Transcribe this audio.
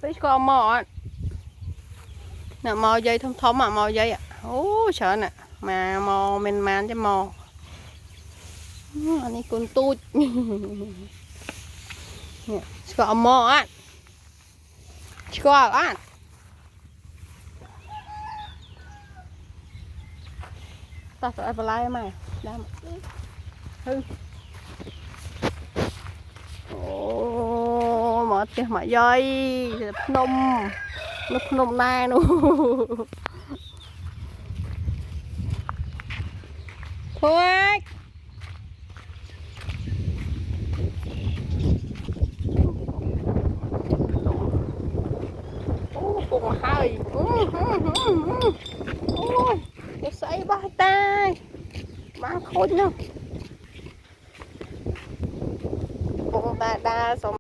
Fish có mò nè, mò dây thông thống mà mò dây ạ. Ô sợ nè, mà mò mình man cho mò. Anh ấy con tút. Có mò á. Có á. Ta sẽ phải lại mày. Đam. Hư. Ô, mọt kìa, mọt dây. Nôm. Lúc nôm nai nụ. Thôi. Cùng hơi. Ôi, cái sấy ba tay. Mang khốn nhau. Cùng ba đa xong.